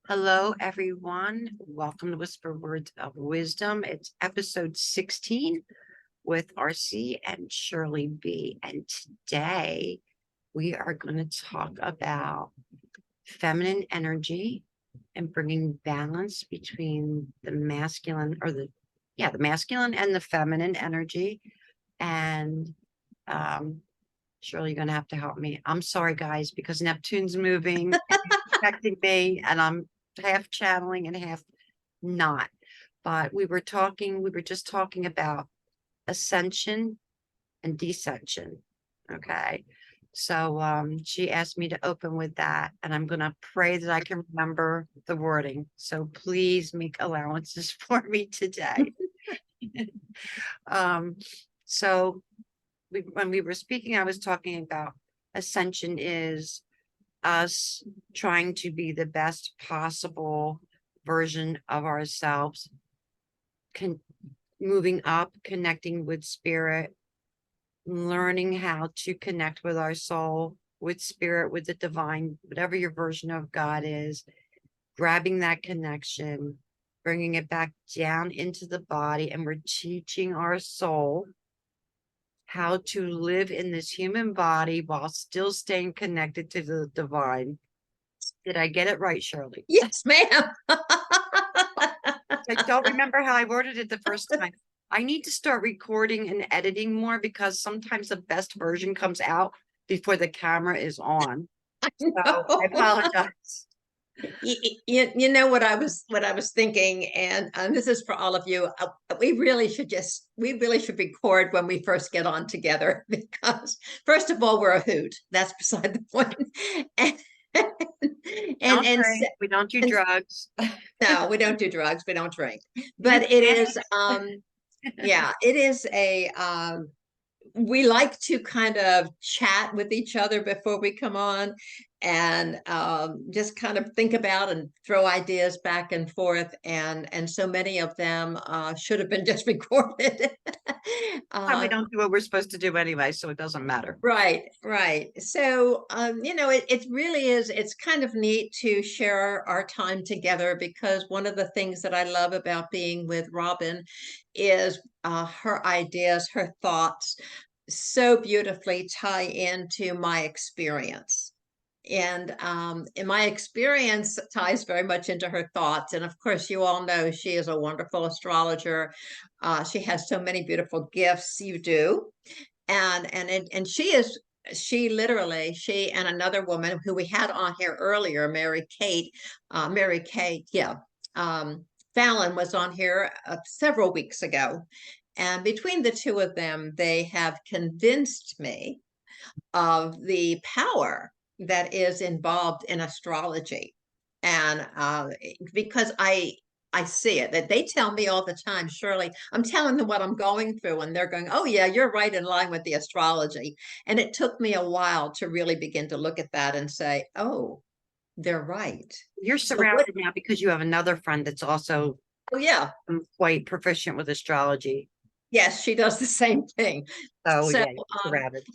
Hello, everyone. Welcome to Whisper Words of Wisdom. It's episode 16 with RC and Shirley B. And today we are going to talk about feminine energy and bringing balance between the masculine the masculine and the feminine energy. And Shirley, you're going to have to help me. I'm sorry, guys, because Neptune's moving and affecting me, and I'm half channeling and half not. But we were just talking about ascension and descension. Okay. So she asked me to open with that, and I'm gonna pray that I can remember the wording. So please make allowances for me today. So when we were speaking, I was talking about ascension is us trying to be the best possible version of ourselves, moving up, connecting with spirit, learning how to connect with our soul, with spirit, with the divine, whatever your version of God is, grabbing that connection, bringing it back down into the body, and we're teaching our soul how to live in this human body while still staying connected to the divine. Did I get it right, Shirley? Yes, ma'am. I don't remember how I worded it the first time. I need to start recording and editing more because sometimes the best version comes out before the camera is on. So I apologize. You know what I was thinking, and this is for all of you. We really should record when we first get on together, because first of all, we're a hoot. That's beside the point. We don't do drugs. No, we don't do drugs. We don't drink. But it is yeah, it is a we like to kind of chat with each other before we come on, and just kind of think about and throw ideas back and forth, and so many of them should have been just recorded. We don't do what we're supposed to do anyway, so it doesn't matter. Right. So it really is, it's kind of neat to share our time together, because one of the things that I love about being with Robbin is her ideas, her thoughts so beautifully tie into my experience. And in my experience ties very much into her thoughts. And of course, you all know she is a wonderful astrologer. She has so many beautiful gifts. You do. And she literally, she and another woman who we had on here earlier, Mary Kate, yeah. Fallon was on here several weeks ago. And between the two of them, they have convinced me of the power that is involved in astrology. And because I see it, that they tell me all the time, Shirley, I'm telling them what I'm going through, and they're going, oh yeah, you're right in line with the astrology. And it took me a while to really begin to look at that and say, oh, they're right. You're surrounded now because you have another friend that's also quite proficient with astrology. Yes, she does the same thing. So yeah,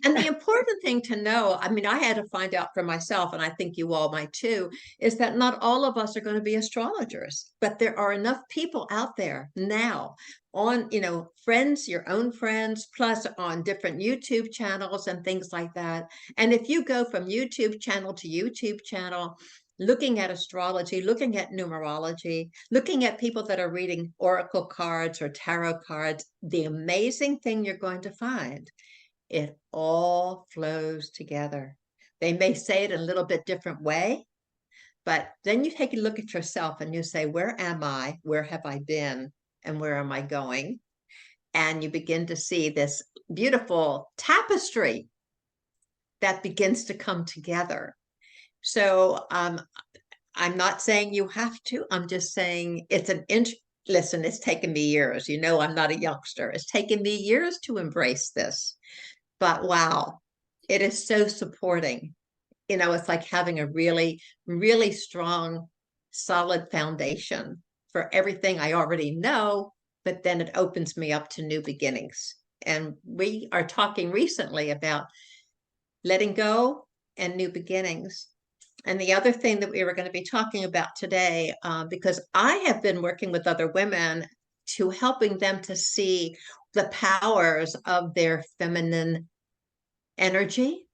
and the important thing to know, I mean, I had to find out for myself, and I think you all might too, is that not all of us are going to be astrologers, but there are enough people out there now on, friends, your own friends, plus on different YouTube channels and things like that. And if you go from YouTube channel to YouTube channel, looking at astrology, looking at numerology, looking at people that are reading oracle cards or tarot cards, the amazing thing you're going to find, it all flows together. They may say it in a little bit different way, but then you take a look at yourself and you say, where am I? Where have I been? And where am I going? And you begin to see this beautiful tapestry that begins to come together. So I'm not saying you have to. I'm just saying it's listen, it's taken me years. I'm not a youngster. It's taken me years to embrace this. But wow, it is so supporting. It's like having a really, really strong, solid foundation for everything I already know, but then it opens me up to new beginnings. And we are talking recently about letting go and new beginnings. And the other thing that we were going to be talking about today, because I have been working with other women to helping them to see the powers of their feminine energy,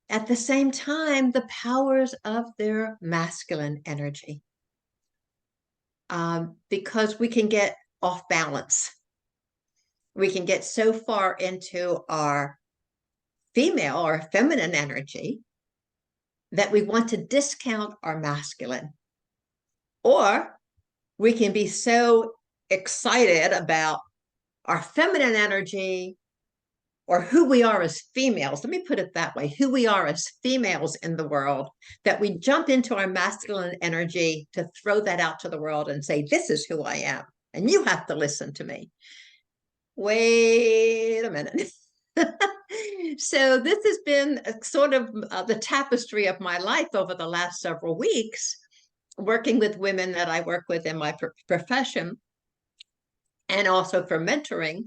at the same time, the powers of their masculine energy. Because we can get off balance. We can get so far into our female or feminine energy that we want to discount our masculine. Or we can be so excited about our feminine energy or who we are as females. Let me put it that way, who we are as females in the world, that we jump into our masculine energy to throw that out to the world and say, this is who I am, and you have to listen to me. Wait a minute. So this has been sort of the tapestry of my life over the last several weeks, working with women that I work with in my profession, and also for mentoring,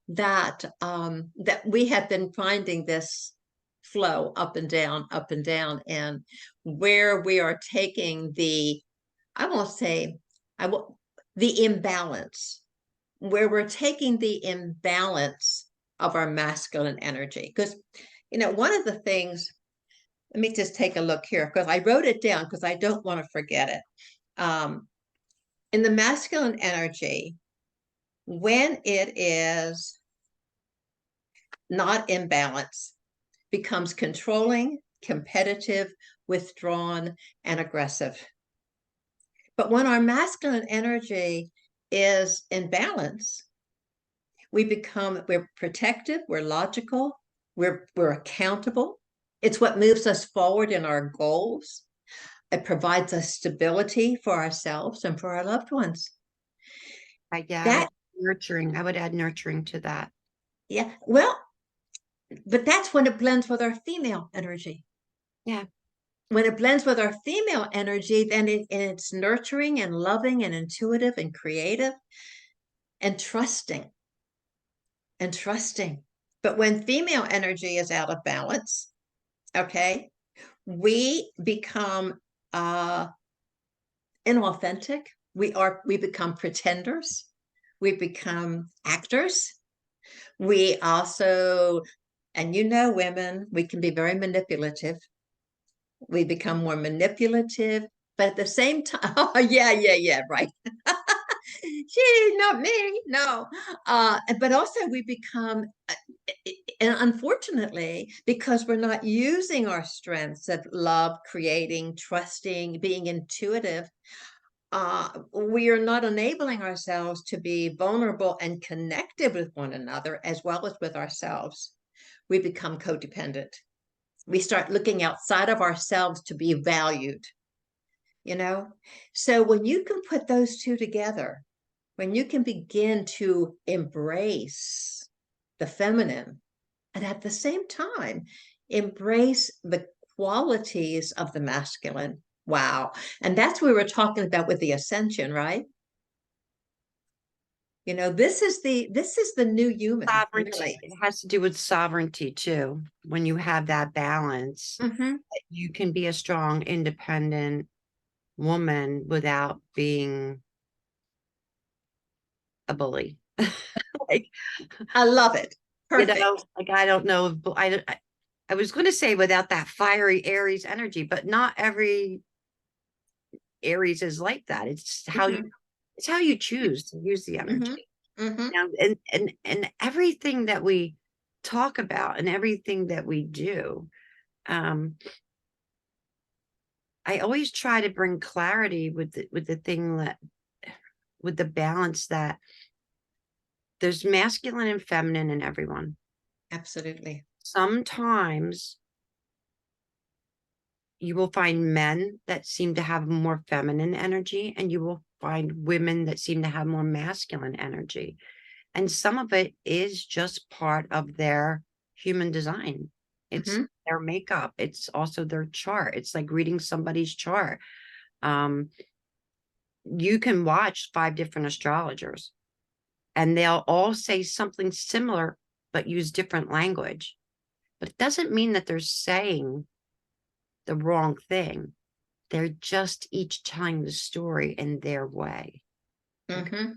that that we have been finding this flow up and down, and where we are taking the, I won't say, the imbalance, where we're taking the imbalance of our masculine energy. Because, one of the things, let me just take a look here, because I wrote it down because I don't want to forget it. In the masculine energy, when it is not in balance, becomes controlling, competitive, withdrawn, and aggressive. But when our masculine energy is in balance, we're protective, we're logical, we're accountable. It's what moves us forward in our goals. It provides us stability for ourselves and for our loved ones. Nurturing. I would add nurturing to that. Yeah. Well, but that's when it blends with our female energy. Yeah. When it blends with our female energy, then it's nurturing and loving and intuitive and creative and trusting. But when female energy is out of balance, okay, we become inauthentic. We become pretenders. We become actors. We also, and women, we can be very manipulative. We become more manipulative, but at the same time, yeah, right. Gee, not me, no. But also we become, and unfortunately, because we're not using our strengths of love, creating, trusting, being intuitive, we are not enabling ourselves to be vulnerable and connected with one another as well as with ourselves. We become codependent. We start looking outside of ourselves to be valued, So when you can put those two together, when you can begin to embrace the feminine and at the same time embrace the qualities of the masculine, wow. And that's what we were talking about with the ascension, right? This is the new human. Sovereignty. Really. It has to do with sovereignty too. When you have that balance, you can be a strong, independent woman without being a bully. I love it. Perfect. I don't know. I was going to say without that fiery Aries energy, but not every Aries is like that. It's how you choose to use the energy. And everything that we talk about and everything that we do, I always try to bring clarity with the balance that there's masculine and feminine in everyone. Absolutely. Sometimes you will find men that seem to have more feminine energy, and you will find women that seem to have more masculine energy. And some of it is just part of their human design. It's their makeup. It's also their chart. It's like reading somebody's chart. You can watch 5 different astrologers, and they'll all say something similar, but use different language. But it doesn't mean that they're saying the wrong thing. They're just each telling the story in their way. Mm-hmm.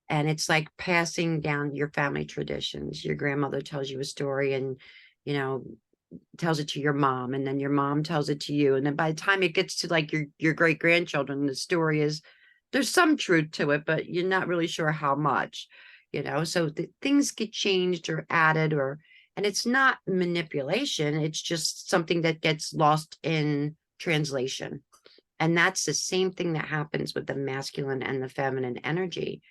And it's like passing down your family traditions. Your grandmother tells you a story and, you know, tells it to your mom, and then your mom tells it to you. And then by the time it gets to like your great grandchildren, the story is, there's some truth to it, but you're not really sure how much, you know. So things get changed or added, and it's not manipulation. It's just something that gets lost in translation. And that's the same thing that happens with the masculine and the feminine energy.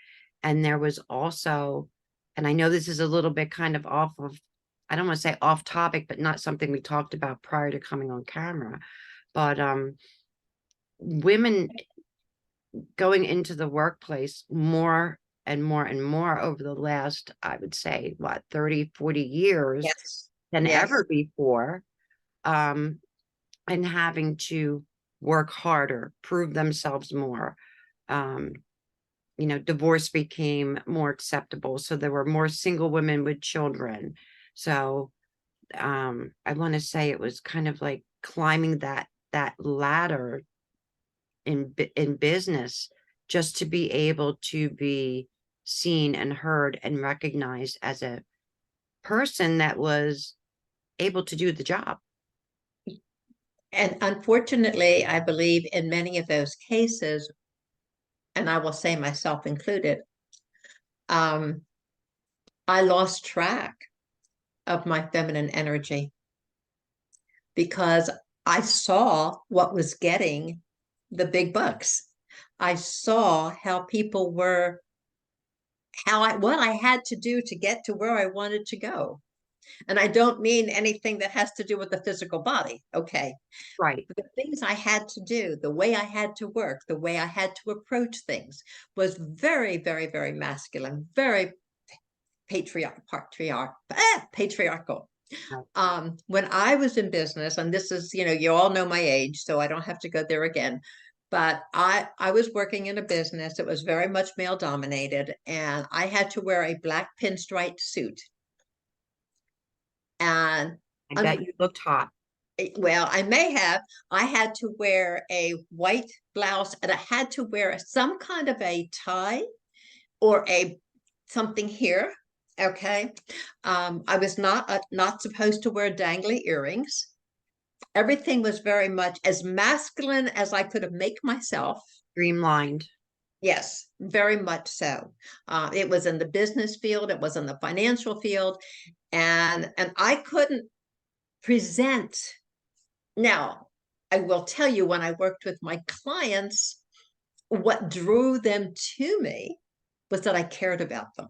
And there was also, and I know this is a little bit kind of off of, I don't want to say off topic, but not something we talked about prior to coming on camera, but women going into the workplace more and more and more over the last, I would say, 30, 40 years Yes. than Yes. ever before, and having to work harder, prove themselves more. You know, divorce became more acceptable. So there were more single women with children. So I want to say it was kind of like climbing that ladder in business, just to be able to be seen and heard and recognized as a person that was able to do the job. And unfortunately, I believe in many of those cases, and I will say myself included, I lost track of my feminine energy because I saw what was getting the big bucks. I saw how people were, what I had to do to get to where I wanted to go. And I don't mean anything that has to do with the physical body. Okay. Right. The things I had to do, the way I had to work, the way I had to approach things was very, very, very masculine, very patriarchal. When I was in business, and this is, you all know my age, so I don't have to go there again. But I was working in a business that was very much male dominated, and I had to wear a black pinstripe suit. And I bet you looked hot. well, I may have. I had to wear a white blouse, and I had to wear some kind of a tie or something here. Okay. I was not supposed to wear dangly earrings. Everything was very much as masculine as I could have make myself. Streamlined. Yes, very much so. It was in the business field, it was in the financial field, and I couldn't present. Now, I will tell you, when I worked with my clients, what drew them to me was that I cared about them.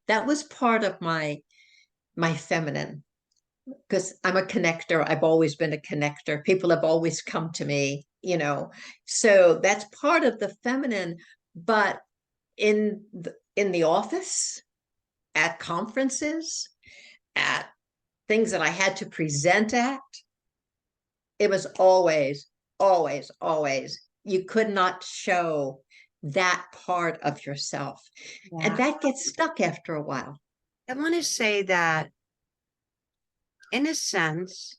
That was part of my feminine, because I'm a connector. I've always been a connector. People have always come to me, so that's part of the feminine. But in the office, at conferences, at things that I had to present at, it was always, always, always, you could not show that part of yourself. Yeah. And that gets stuck after a while. I want to say that, in a sense,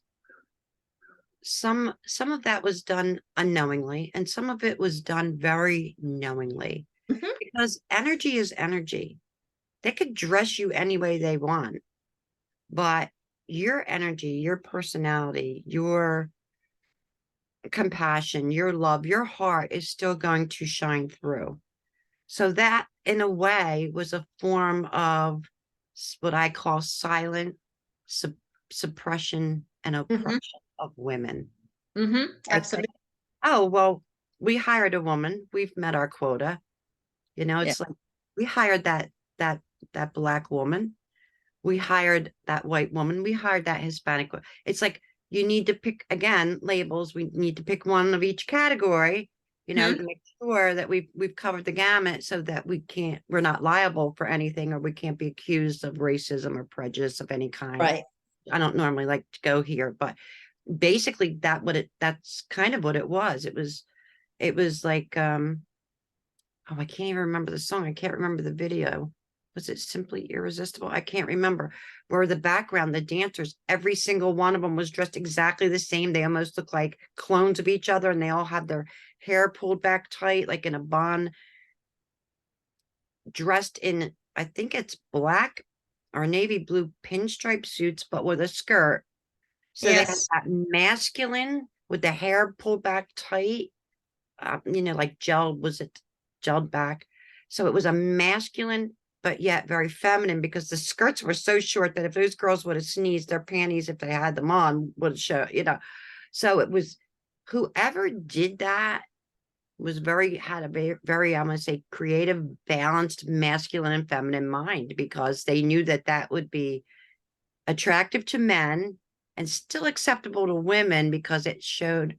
some of that was done unknowingly, and some of it was done very knowingly. Mhm. Because energy is energy. They could dress you any way they want, but your energy, your personality, your compassion, your love, your heart is still going to shine through. So that, in a way, was a form of what I call silent suppression and oppression of women. Absolutely. Oh, well, we hired a woman. We've met our quota. It's like, we hired that black woman. We hired that white woman. We hired that Hispanic. It's like, you need to pick, again, labels. We need to pick one of each category, to make sure that we've covered the gamut, so that we're not liable for anything, or we can't be accused of racism or prejudice of any kind. Right. I don't normally like to go here, but basically that's kind of what it was. It was like, oh, I can't even remember the song. I can't remember the video. was it Simply Irresistible? I can't remember. Where the background, the dancers, every single one of them was dressed exactly the same. They almost looked like clones of each other, and they all had their hair pulled back tight, like in a bun, dressed in, I think it's black or navy blue pinstripe suits, but with a skirt. So they had Yes. that masculine with the hair pulled back tight, like gelled back. So it was a masculine, but yet very feminine, because the skirts were so short that if those girls would have sneezed, their panties, if they had them on, would show, So it was, whoever did that was had a very, I'm going to say, creative, balanced, masculine and feminine mind, because they knew that that would be attractive to men and still acceptable to women, because it showed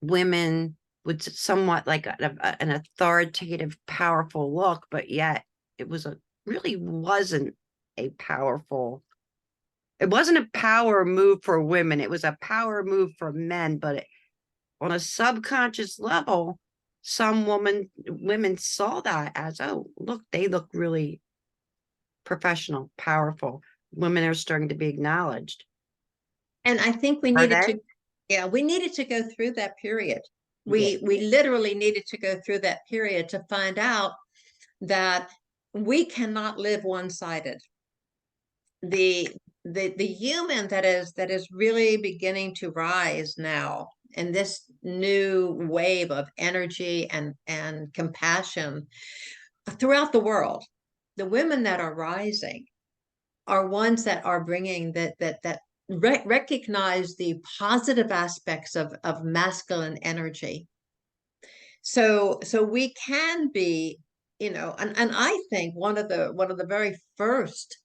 women with somewhat like an authoritative, powerful look, but yet it really wasn't a powerful, it wasn't a power move for women. It was a power move for men, but on a subconscious level, some women saw that as, oh, look, they look really professional, powerful. Women are starting to be acknowledged. And I think we Are needed they? to, yeah, we needed to go through that period. Yeah. We literally needed to go through that period to find out that we cannot live one-sided. The the human that is really beginning to rise now in this new wave of energy and compassion throughout the world, the women that are rising are ones that are bringing that recognize the positive aspects of masculine energy. So we can be, and I think one of the very first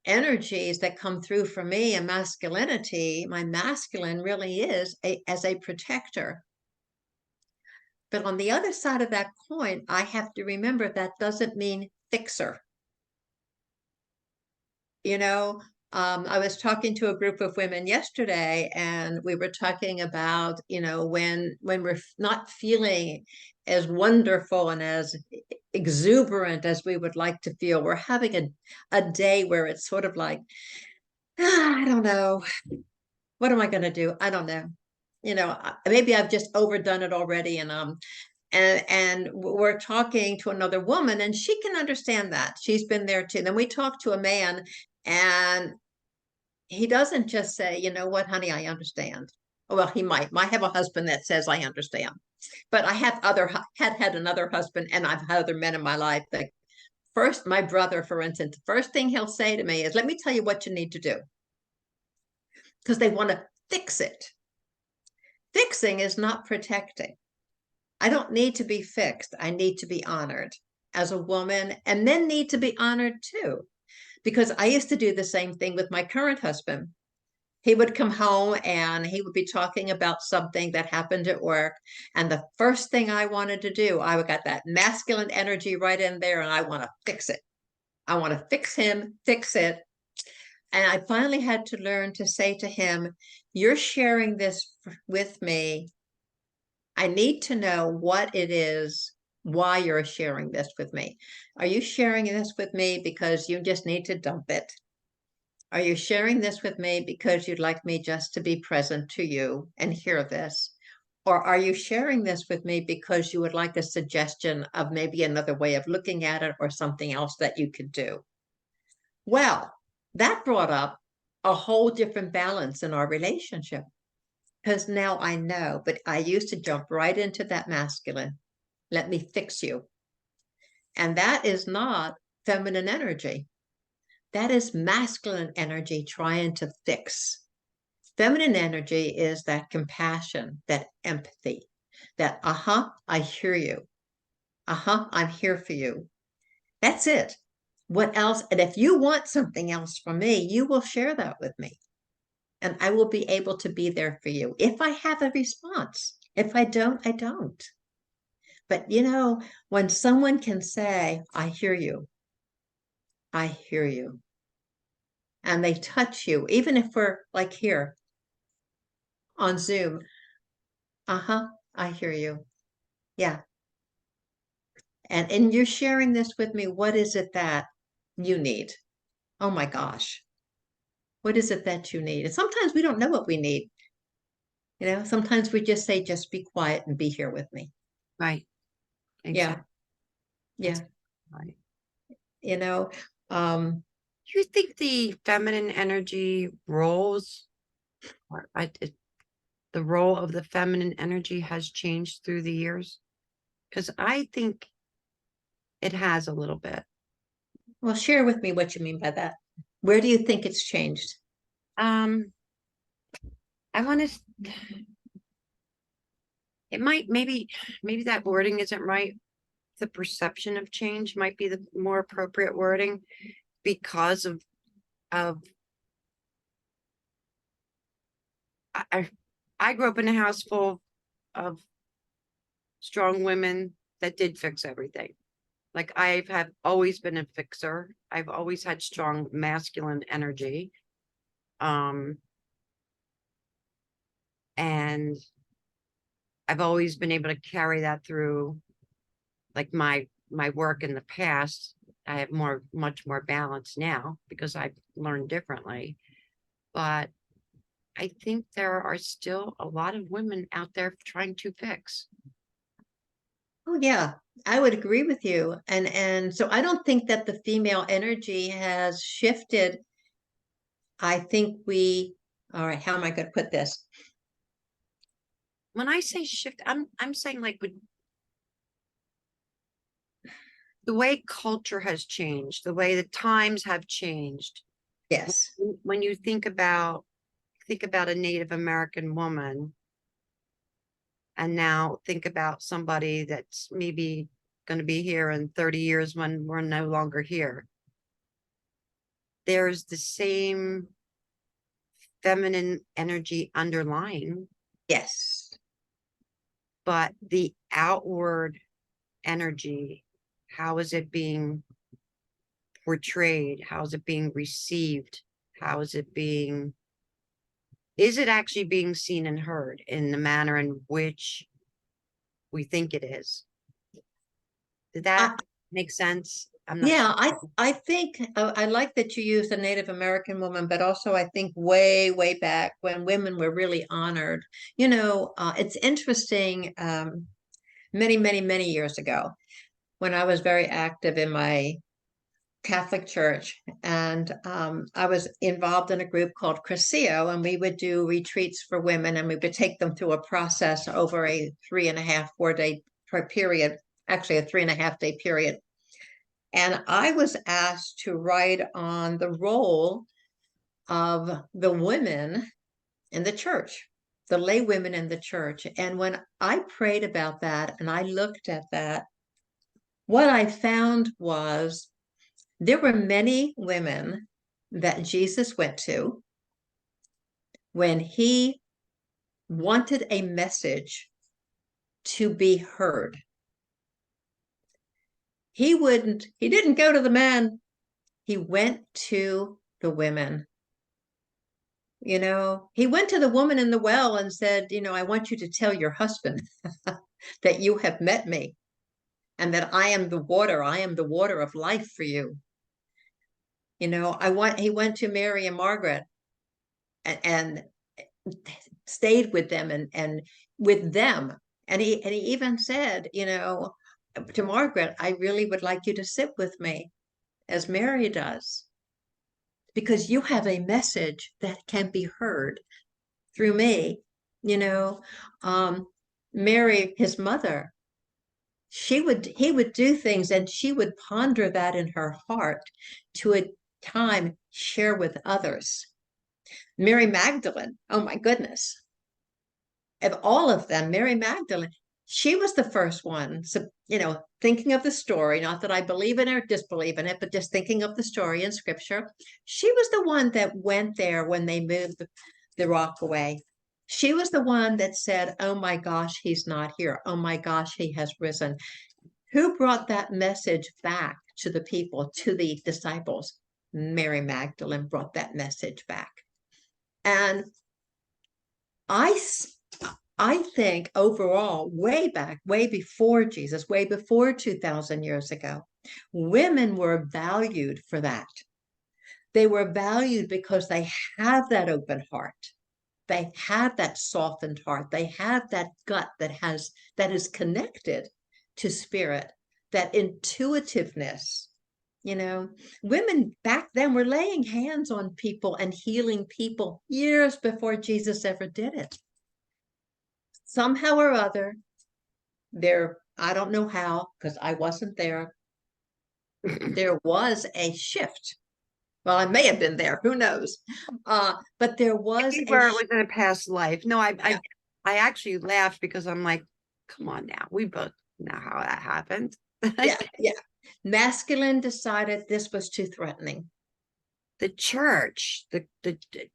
energies that come through for me in masculinity, my masculine really is as a protector. But on the other side of that coin, I have to remember that doesn't mean fixer. I was talking to a group of women yesterday, and we were talking about, when we're not feeling as wonderful and as exuberant as we would like to feel, we're having a day where it's sort of like, I don't know. What am I going to do? I don't know. Maybe I've just overdone it already. And we're talking to another woman, and she can understand that. She's been there too. Then we talk to a man, and he doesn't just say, you know what, honey, I understand. Well, he might have a husband that says, I understand. But I had another husband, and I've had other men in my life that first, my brother, for instance, the first thing he'll say to me is, let me tell you what you need to do. Because they want to fix it. Fixing is not protecting. I don't need to be fixed. I need to be honored as a woman, and men need to be honored too. Because I used to do the same thing with my current husband. He would come home and he would be talking about something that happened at work. And the first thing I wanted to do, I got that masculine energy right in there, and I want to fix it. I want to fix him, fix it. And I finally had to learn to say to him, you're sharing this with me. I need to know what it is, why you're sharing this with me. Are you sharing this with me because you just need to dump it? Are you sharing this with me because you'd like me just to be present to you and hear this? Or are you sharing this with me because you would like a suggestion of maybe another way of looking at it or something else that you could do? Well, that brought up a whole different balance in our relationship, because now I know, but I used to jump right into that masculine. Let me fix you. And that is not feminine energy. That is masculine energy trying to fix. Feminine energy is that compassion, that empathy, that, I hear you. I'm here for you. That's it. What else? And if you want something else from me, you will share that with me. And I will be able to be there for you if I have a response. If I don't, I don't. But when someone can say, I hear you, and they touch you, even if we're like here on Zoom, I hear you. Yeah. And you're sharing this with me. What is it that you need? Oh my gosh. What is it that you need? And sometimes we don't know what we need. Sometimes we just say, just be quiet and be here with me. Right. Yeah. Exactly. Yeah. Right. You know, um, Do you think the feminine energy roles, or the role of the feminine energy has changed through the years? Because I think it has a little bit. well, share with me what you mean by that. Where do you think it's changed? I want to. It might maybe that wording isn't right. The perception of change might be the more appropriate wording because of I I grew up in a house full of strong women that did fix everything. Like have always been a fixer. I've always had strong masculine energy. Um and I've always been able to carry that through like my work in the past. I have much more balance now because I've learned differently. But I think there are still a lot of women out there trying to fix. Oh yeah, I would agree with you. And so I don't think that the female energy has shifted. I think all right, how am I going to put this? When I say shift, I'm saying like the way culture has changed, the way the times have changed. Yes. When you think about a Native American woman, and now think about somebody that's maybe going to be here in 30 years when we're no longer here. There's the same feminine energy underlying, Yes. but the outward energy, how is it being portrayed? How is it being received? Is it actually being seen and heard in the manner in which we think it is? Did that make sense? I'm not Yeah, sure. I think I like that you used a Native American woman, but also I think way back when women were really honored. It's interesting. Many years ago, when I was very active in my Catholic church, and I was involved in a group called Crescio, and we would do retreats for women, and we would take them through a process over a 3.5, 4 day period, actually a 3.5 day period. And I was asked to write on the role of the women in the church, the lay women in the church. And when I prayed about that and I looked at that, what I found was there were many women that Jesus went to when he wanted a message to be heard. He didn't go to the men, he went to the women. He went to the woman in the well and said, I want you to tell your husband that you have met me and that I am the water of life for you. He went to Mary and Margaret and stayed with them and with them. And he even said, to Margaret, I really would like you to sit with me as Mary does, because you have a message that can be heard through me. Mary, his mother, he would do things and she would ponder that in her heart to a time share with others. Mary Magdalene, oh my goodness. Of all of them, Mary Magdalene, she was the first one. So, thinking of the story, not that I believe in it or disbelieve in it, but just thinking of the story in scripture, she was the one that went there when they moved the rock away. She was the one that said, oh my gosh, he's not here. Oh my gosh, he has risen. Who brought that message back to the people, to the disciples? Mary Magdalene brought that message back. And I I think overall, way back, way before Jesus, way before 2000 years ago, women were valued for that. They were valued because they have that open heart. They have that softened heart. They have that gut that is connected to spirit, that intuitiveness. You know, women back then were laying hands on people and healing people years before Jesus ever did it. Somehow or other, I don't know how, because I wasn't there, there was a shift. Well, I may have been there, who knows? But there was where it was in a past life. No, I actually laughed because I'm like, come on now. We both know how that happened. yeah. Masculine decided this was too threatening. The church, the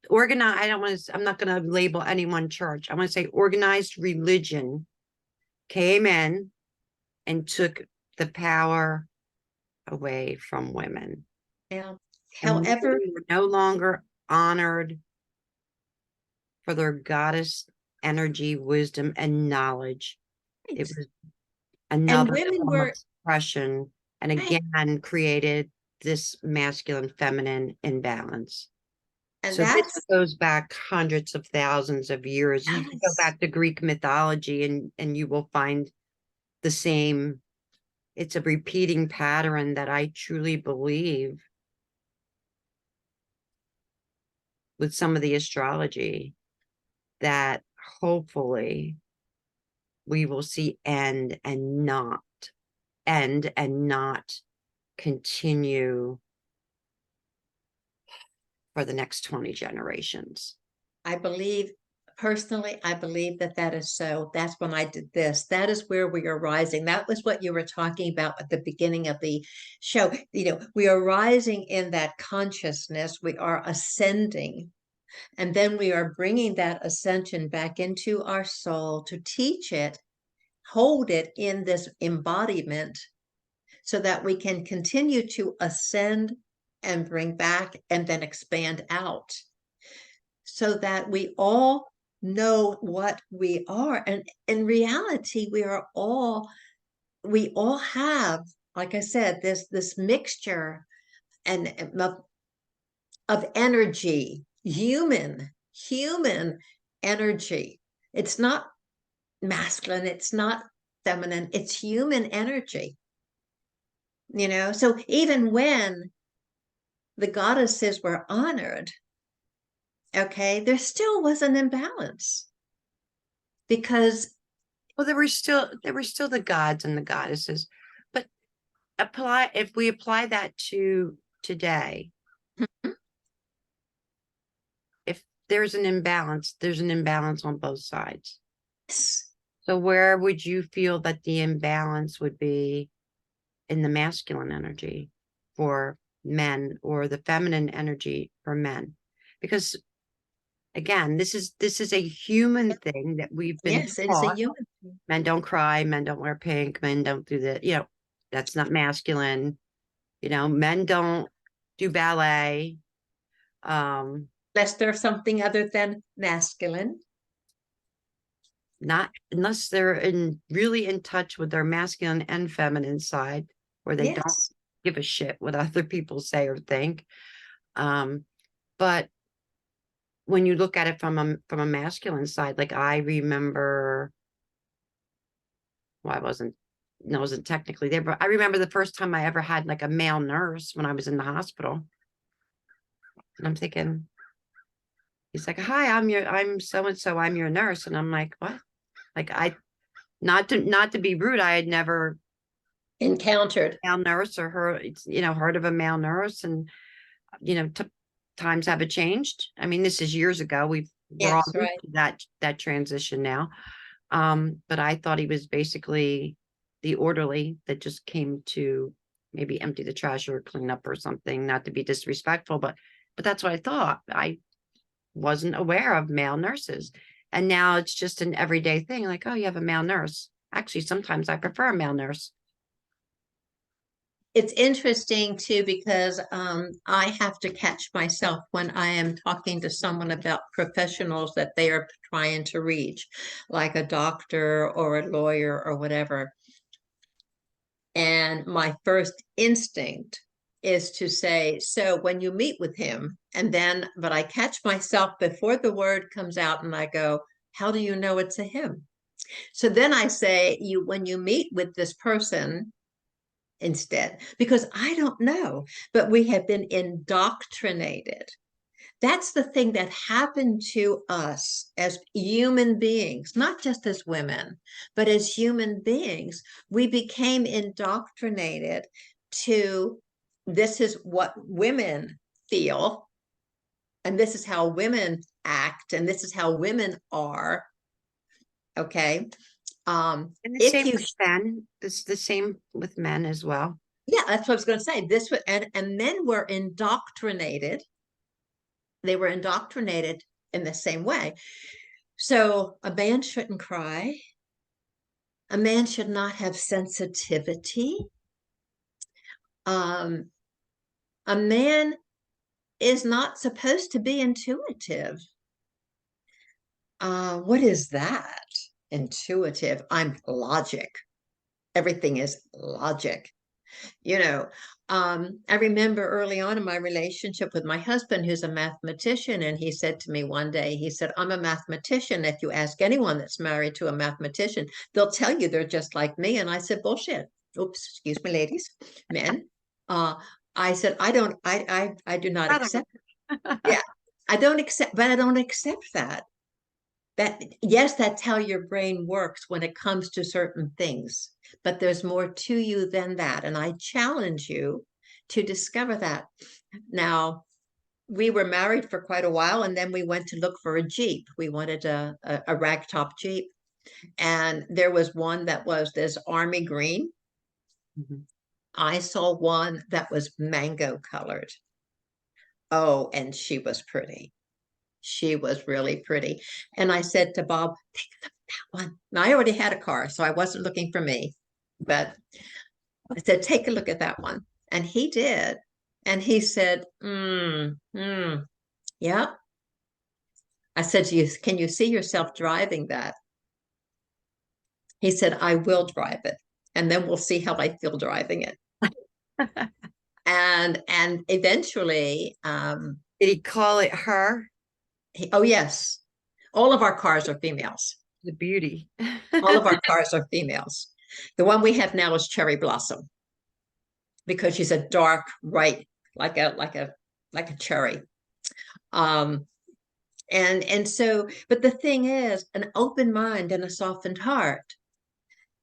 organized, I'm not going to label anyone church. I want to say organized religion came in and took the power away from women. Yeah. And However, women were no longer honored for their goddess energy, wisdom, and knowledge. right. It was another women form were of expression, and right. again created this masculine feminine imbalance. And So that's this goes back hundreds of thousands of years. You can go yes. back to Greek mythology and you will find the same. It's a repeating pattern that I truly believe with some of the astrology that hopefully we will see end and not continue for the next 20 generations. Personally, I believe that is so. That's when I did this. That is where we are rising. That was what you were talking about at the beginning of the show. You know, we are rising in that consciousness. We are ascending. And then we are bringing that ascension back into our soul to teach it, hold it in this embodiment so that we can continue to ascend and bring back and then expand out so that we all know what we are. And in reality, we all have, like I said, this mixture and of energy, human energy. It's not masculine, it's not feminine, it's human energy. You know, so even when the goddesses were honored, okay, there still was an imbalance because Well, there were still the gods and the goddesses, but if we apply that to today, if there's an imbalance on both sides. So where would you feel that the imbalance would be in the masculine energy for men or the feminine energy for men? Because again, this is a human thing that we've been yes, it is a taught. human thing. Men don't cry, men don't wear pink, men don't do that. You know, that's not masculine. You know, men don't do ballet. Unless there's something other than masculine. Not unless they're really in touch with their masculine and feminine side, where they don't Yes. give a shit what other people say or think. But when you look at it from a masculine side, like I remember, well, I wasn't technically there, but I remember the first time I ever had like a male nurse when I was in the hospital. And I'm thinking, he's like, hi, I'm so-and-so, I'm your nurse. And I'm like, what? Like not to be rude, I had never Encountered male nurse or heard of a male nurse. And, times haven't changed. I mean, this is years ago. We're all yes, right. that transition now. But I thought he was basically the orderly that just came to maybe empty the trash or clean up or something, not to be disrespectful, but that's what I thought. I wasn't aware of male nurses. And now it's just an everyday thing. Like, oh, you have a male nurse. Actually, sometimes I prefer a male nurse. It's interesting too, because I have to catch myself when I am talking to someone about professionals that they are trying to reach, like a doctor or a lawyer or whatever. And my first instinct is to say, so when you meet with him, but I catch myself before the word comes out and I go, how do you know it's a him? So then I say, when you meet with this person, instead, because I don't know, but we have been indoctrinated. That's the thing that happened to us as human beings, not just as women, but as human beings. We became indoctrinated to this is what women feel, and this is how women act, and this is how women are. Okay. And the If same you with men. It's the same with men as well. Yeah, that's what I was going to say. And men were indoctrinated. They were indoctrinated in the same way. So a man shouldn't cry. A man should not have sensitivity. Um, a man is not supposed to be intuitive. What is that? Intuitive. I'm logic. Everything is logic. I remember early on in my relationship with my husband, who's a mathematician, and he said to me one day, he said, I'm a mathematician. If you ask anyone that's married to a mathematician, they'll tell you they're just like me. And I said, bullshit. Oops, excuse me, ladies, men. I said, I do not accept. Yeah, I don't accept, but I don't accept that. Yes, that's how your brain works when it comes to certain things, but there's more to you than that. And I challenge you to discover that. Now, we were married for quite a while, and then we went to look for a Jeep. We wanted a ragtop Jeep. And there was one that was this army green. Mhm. I saw one that was mango colored. Oh, and she was pretty. She was really pretty. And I said to Bob, take a look at that one. Now, I already had a car, so I wasn't looking for me. But I said, take a look at that one. And he did. And he said, yeah. I said to you, can you see yourself driving that? He said, I will drive it. And then we'll see how I feel driving it. And eventually, Did he call it her? oh, yes, all of our cars are females. The beauty. All of our cars are females. The one we have now is Cherry Blossom because she's a dark, bright, like a cherry. And so, but the thing is, an open mind and a softened heart.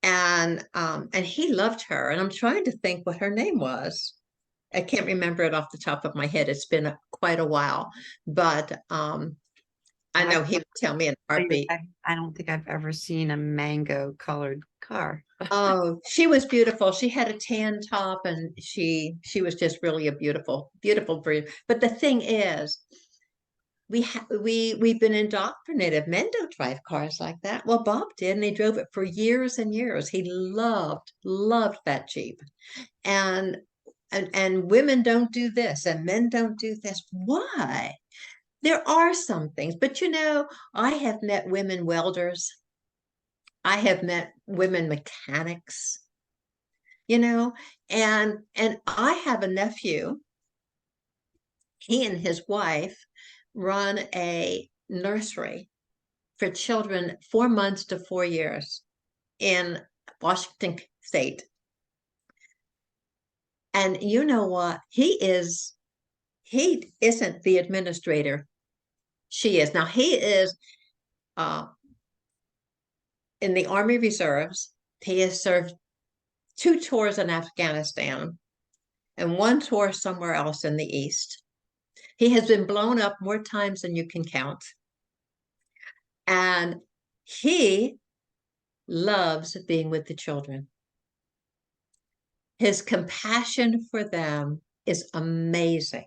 And he loved her. And I'm trying to think what her name was. I can't remember it off the top of my head. It's been quite a while, but I know he would tell me in a heartbeat. I don't think I've ever seen a mango colored car. Oh, she was beautiful. She had a tan top, and she was just really a beautiful breed. But the thing is, we've been indoctrinated. Men don't drive cars like that. Well, Bob did, and he drove it for years and years. He loved that Jeep. And women don't do this, and men don't do this. Why? There are some things, but I have met women welders. I have met women mechanics, and I have a nephew. He and his wife run a nursery for children 4 months to 4 years in Washington State. And you know what? He isn't the administrator. She is. Now he is in the Army Reserves. He has served 2 tours in Afghanistan and 1 tour somewhere else in the East. He has been blown up more times than you can count. And he loves being with the children. His compassion for them is amazing,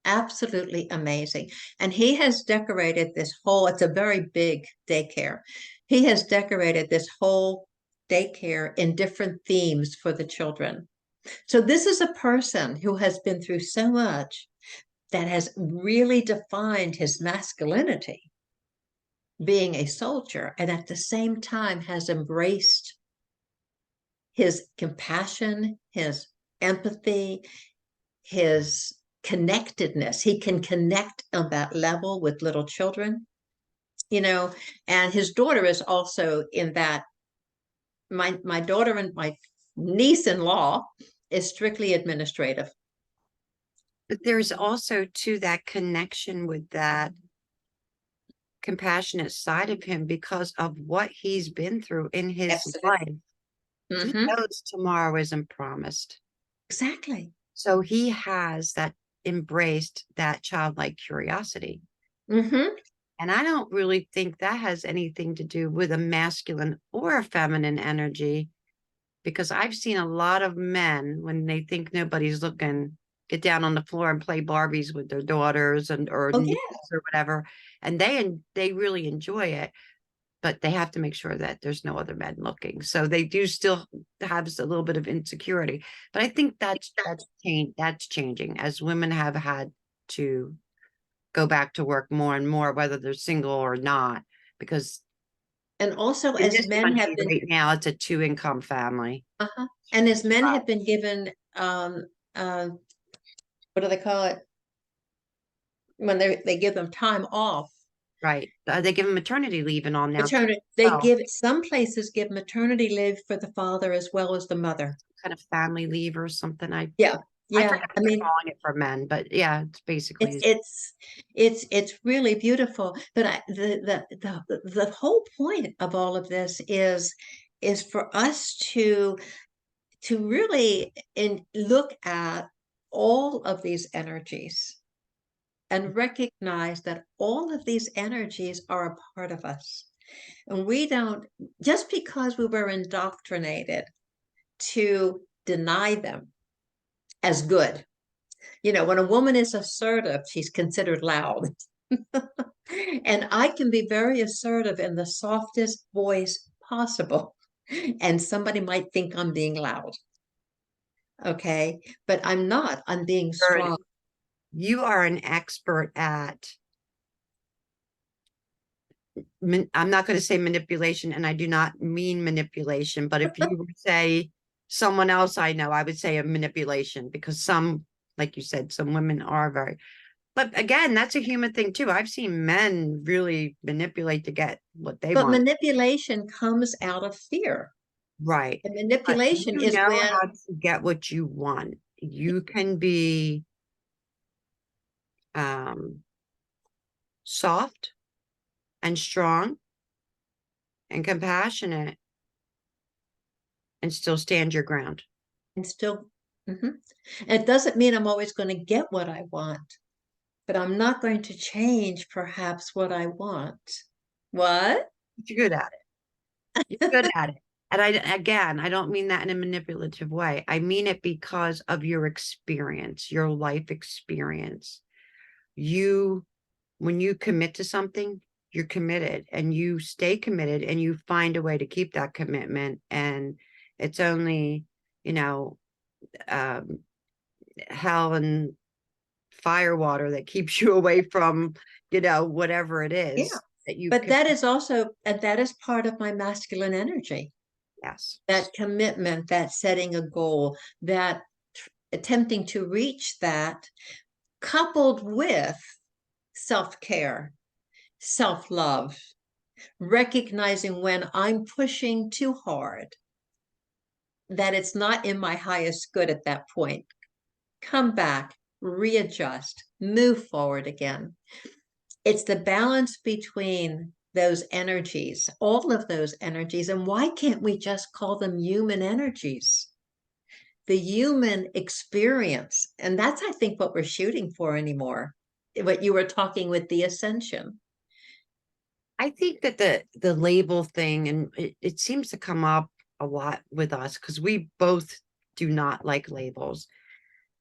absolutely amazing. And he has decorated it's a very big daycare. He has decorated this whole daycare in different themes for the children. So this is a person who has been through so much that has really defined his masculinity, being a soldier, and at the same time has embraced his compassion, his empathy, his connectedness. He can connect on that level with little children, and his daughter is also in that. My daughter and my niece-in-law is strictly administrative. But there's also to that connection with that compassionate side of him because of what he's been through in his Absolutely. life. He Mm-hmm. knows tomorrow isn't promised. Exactly. So he has that embraced that childlike curiosity. Mm-hmm. And I don't really think that has anything to do with a masculine or a feminine energy, because I've seen a lot of men, when they think nobody's looking, get down on the floor and play Barbies with their daughters or Oh, nieces yeah. or whatever. And they really enjoy it, but they have to make sure that there's no other men looking. So they do still have a little bit of insecurity. But I think that's changing as women have had to go back to work more and more, whether they're single or not, because And also, in as this men have country been, right now, it's a 2 income family. and as men have been given, uh, what do they call it? When they give them time off. Right. They give them maternity leave and all now. Maternity, some places give maternity leave for the father as well as the mother. Kind of family leave or something. I Yeah. forget Yeah. what they're calling it for men, but yeah, it's basically it's really beautiful. But the whole point of all of this is for us to really look at all of these energies and recognize that all of these energies are a part of us. And we don't, just because we were indoctrinated to deny them as good. When a woman is assertive, she's considered loud. And I can be very assertive in the softest voice possible. And somebody might think I'm being loud. Okay. But I'm not. I'm being strong. You are an expert at, I'm not going to say manipulation, and I do not mean manipulation, but if you would say someone else I know, I would say a manipulation, because some, like you said, some women are very, but again, that's a human thing too. I've seen men really manipulate to get what they But want. manipulation comes out of fear. Right. And manipulation But you is know when how to get what you want. You can be soft and strong and compassionate and still stand your ground. and still, mhm. And it doesn't mean I'm always going to get what I want, but I'm not going to change perhaps what I want. What? You're good at it. You're good at it. And I don't mean that in a manipulative way. I mean it because of your experience, your life experience. When you commit to something, you're committed and you stay committed and you find a way to keep that commitment. And it's only, you know, hell and fire water that keeps you away from, whatever it Yeah. is that you But can. that is also, and that is part of my masculine energy. Yes. That commitment, that setting a goal, that attempting to reach that, coupled with self-care, self-love, recognizing when I'm pushing too hard, that it's not in my highest good at that point. Come back, readjust, move forward again. It's the balance between those energies, all of those energies. And why can't we just call them human energies? The human experience. And that's, I think, what we're shooting for anymore. What you were talking with the ascension. I think that the label thing, and it seems to come up a lot with us because we both do not like labels.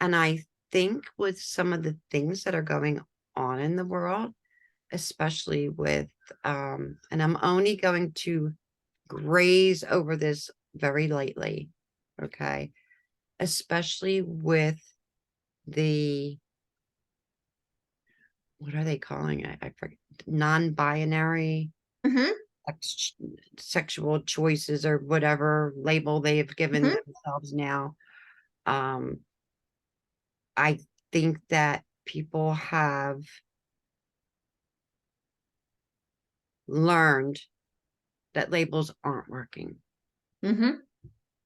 And I think with some of the things that are going on in the world, especially with, and I'm only going to graze over this very lightly, okay? especially with the, what are they calling it? I forget, non-binary Mhm, sexual choices or whatever label they have given mhm. themselves now. I think that people have learned that labels aren't working. Mhm.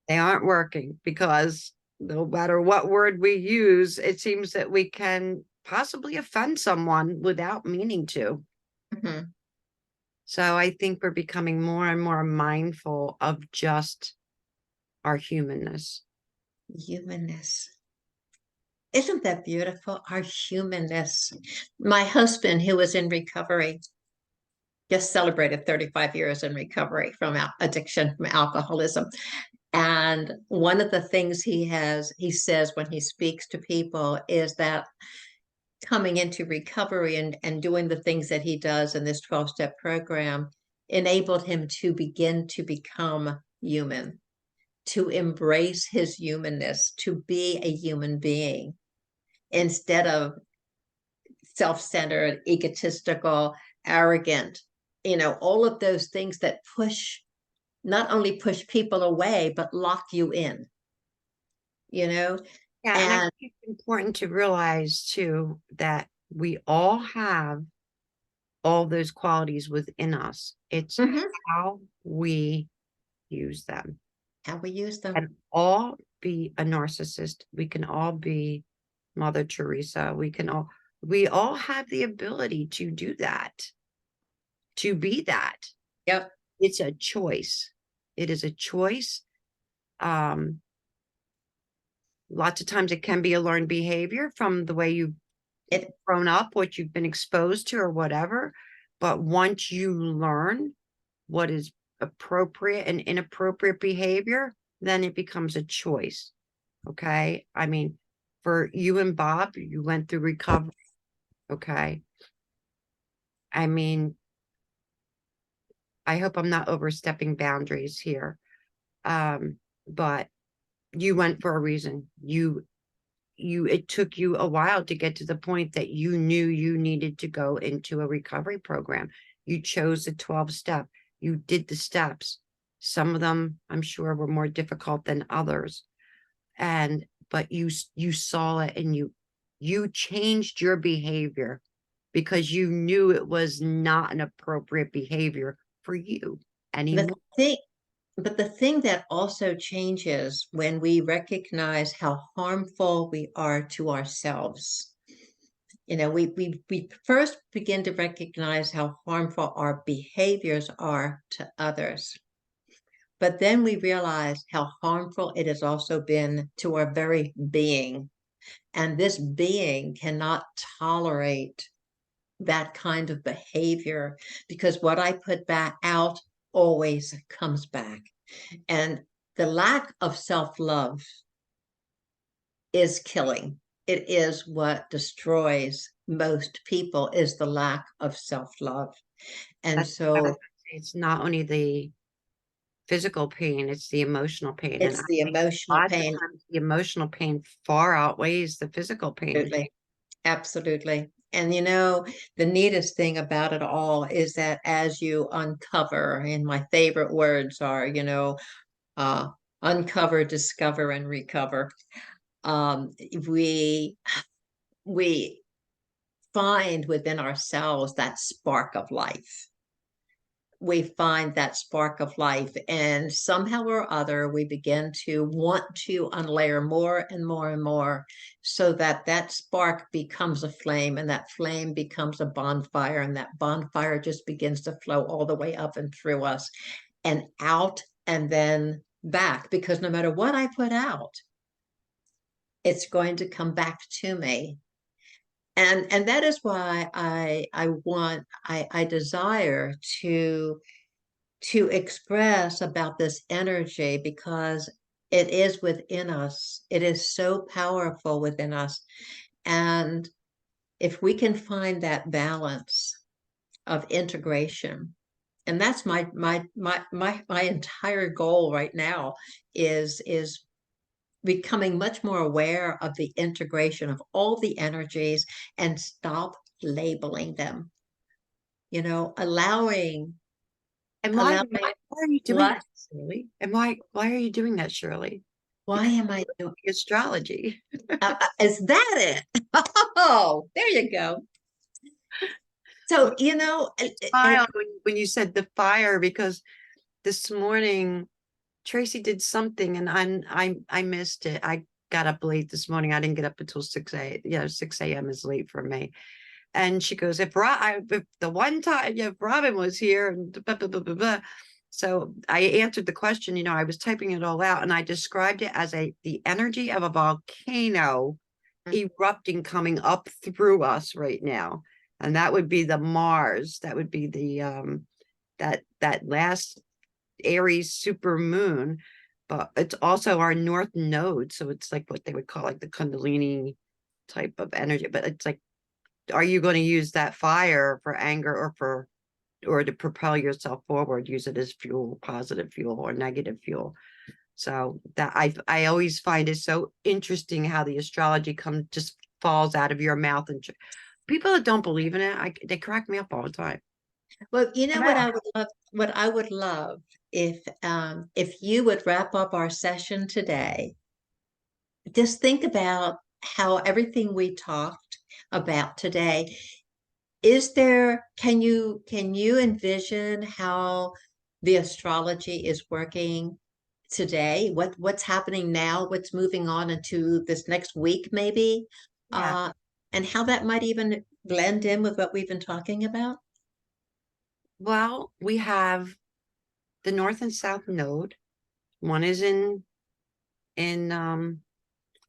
They aren't working because no matter what word we use, it seems that we can possibly offend someone without meaning to. Mhm. So I think we're becoming more and more mindful of just our humanness. Humanness. Isn't that beautiful? Our humanness. My husband, who was in recovery, just celebrated 35 years in recovery from addiction, from alcoholism. And one of the things he says when he speaks to people is that coming into recovery and doing the things that he does in this 12-step program enabled him to begin to become human, to embrace his humanness, to be a human being instead of self-centered, egotistical, arrogant, all of those things that not only push people away, but lock you in, you know? Yeah, and I And think it's important to realize too that we all have all those qualities within us. It's mhm, how we use them. how we use them. And all be a narcissist. We can all be Mother Teresa. We all have the ability to do that, to be that. Yep. It's a choice. It is a choice. Um, Lots of times it can be a learned behavior from the way you've It grown up, what you've been exposed to, or whatever. But once you learn what is appropriate and inappropriate behavior, then it becomes a choice. Okay. I mean, for you and Bob, you went through recovery. Okay. I mean, I hope I'm not overstepping boundaries here. But you went for a reason. It took you a while to get to the point that you knew you needed to go into a recovery program. You chose the 12 step. You did the steps. Some of them, I'm sure, were more difficult than others. But you saw it and you changed your behavior because you knew it was not an appropriate behavior for you the anymore. thing But the thing that also changes when we recognize how harmful we are to ourselves. We first begin to recognize how harmful our behaviors are to others. But then we realize how harmful it has also been to our very being. And this being cannot tolerate that kind of behavior because what I put back out always comes back. And the lack of self-love is killing. It is what destroys most people is the lack of self-love. And That's what I was so gonna say. It's not only the physical pain, it's the emotional pain. And I it's the think emotional lots of pain. times the emotional pain far outweighs the physical pain. Absolutely. Absolutely. And the neatest thing about it all is that as you uncover, and my favorite words are, uh, uncover, discover, and recover. Um, we we find within ourselves that spark of life. We find that spark of life, and somehow or other, we begin to want to unlayer more and more and more so that that spark becomes a flame, and that flame becomes a bonfire, and that bonfire just begins to flow all the way up and through us and out and then back. Because no matter what I put out, it's going to come back to me. And that is why I desire to express about this energy, because it is within us. It is so powerful within us. And if we can find that balance of integration, and that's my entire goal right now is becoming much more aware of the integration of all the energies and stop labeling them, allowing And why are you doing what that, Shirley? And why are you doing that, Shirley? why Because am I doing astrology. is that it? Oh, there you go. So, Smile when you said the fire, because this morning Tracy did something and I missed it. I got up late this morning. I didn't get up until 6 a.m. is late for me. And she goes, if the one time, if Robbin was here, and blah, blah, blah, blah, blah. So I answered the question, I was typing it all out, and I described it as the energy of a volcano erupting, coming up through us right now. And that would be the Mars. That would be the that last Aries super moon. But it's also our north node. So it's like what they would call like the Kundalini type of energy. But it's like, are you going to use that fire for anger or to propel yourself forward? Use it as fuel, positive fuel or negative fuel. So that I always find it so interesting how the astrology just falls out of your mouth, and people that don't believe in it, they crack me up all the time. Well, what I would love if you would wrap up our session today, just think about how everything we talked about today, can you envision how the astrology is working today? What's happening now? What's moving on into this next week, maybe? Yeah. And how that might even blend in with what we've been talking about? Well, we have the north and south node. One is in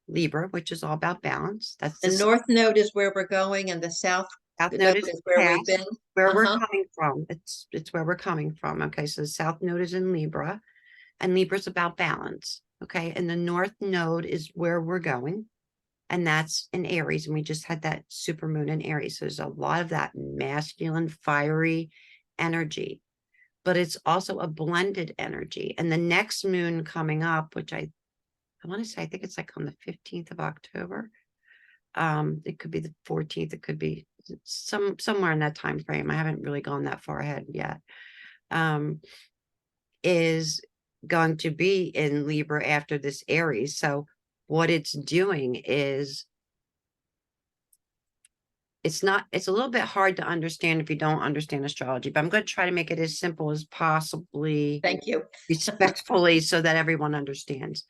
Libra, which is all about balance. That's The the north node is where we're going, and the south south node node is is where we've past, been. where we're Uh-huh. coming from. It's where we're coming from. Okay, so the south node is in Libra, and Libra's about balance. Okay, and the north node is where we're going, and that's in Aries. And we just had that super moon in Aries. So there's a lot of that masculine, fiery energy, but it's also a blended energy. And the next moon coming up, which I want to say, I think it's like on the 15th of October. It could be the 14th, it could be somewhere in that time frame. I haven't really gone that far ahead yet. Is going to be in Libra after this Aries. So what it's doing is it's a little bit hard to understand if you don't understand astrology, but I'm going to try to make it as simple as possibly, Thank you. respectfully, so that everyone understands.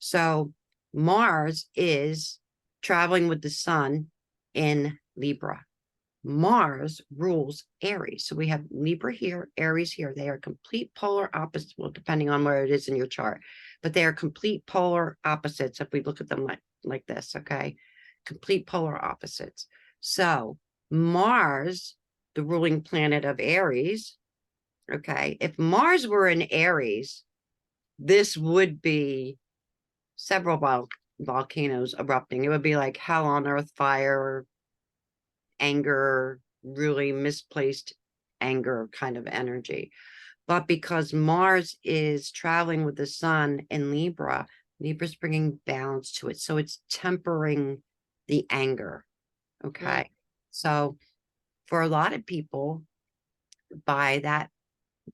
So Mars is traveling with the sun in Libra. Mars rules Aries. So we have Libra here, Aries here. They are complete polar opposites, well, depending on where it is in your chart, but they are complete polar opposites if we look at them like this, okay? Complete polar opposites. So Mars, the ruling planet of Aries, okay, if Mars were in Aries, this would be several volcanoes erupting. It would be like hell on earth, fire, anger, really misplaced anger kind of energy. But because Mars is traveling with the sun in Libra, Libra's bringing balance to it. So it's tempering the anger. Okay. So for a lot of people, by that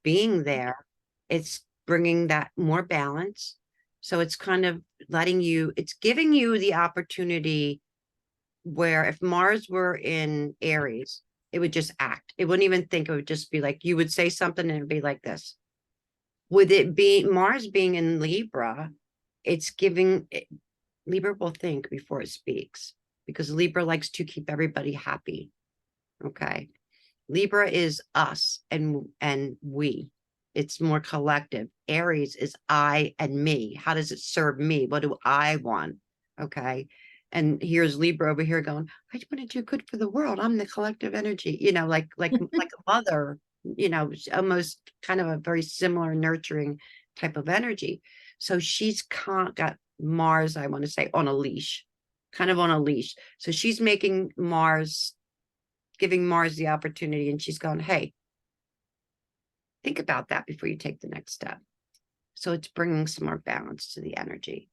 being there, it's bringing that more balance. So it's kind of it's giving you the opportunity where if Mars were in Aries, it would just act. It wouldn't even think. It would just be like, you would say something and it'd be like this. With it being Mars being in Libra, it's Libra will think before it speaks, because Libra likes to keep everybody happy. Okay. Libra is us and we. It's more collective. Aries is I and me. How does it serve me? What do I want? Okay. And here's Libra over here going, I want to do good for the world. I'm the collective energy, like a mother, almost kind of a very similar nurturing type of energy. So she's got Mars, I want to say, on a leash, kind of on a leash. So she's making giving Mars the opportunity, and she's going, hey, think about that before you take the next step. So it's bringing some more balance to the energy.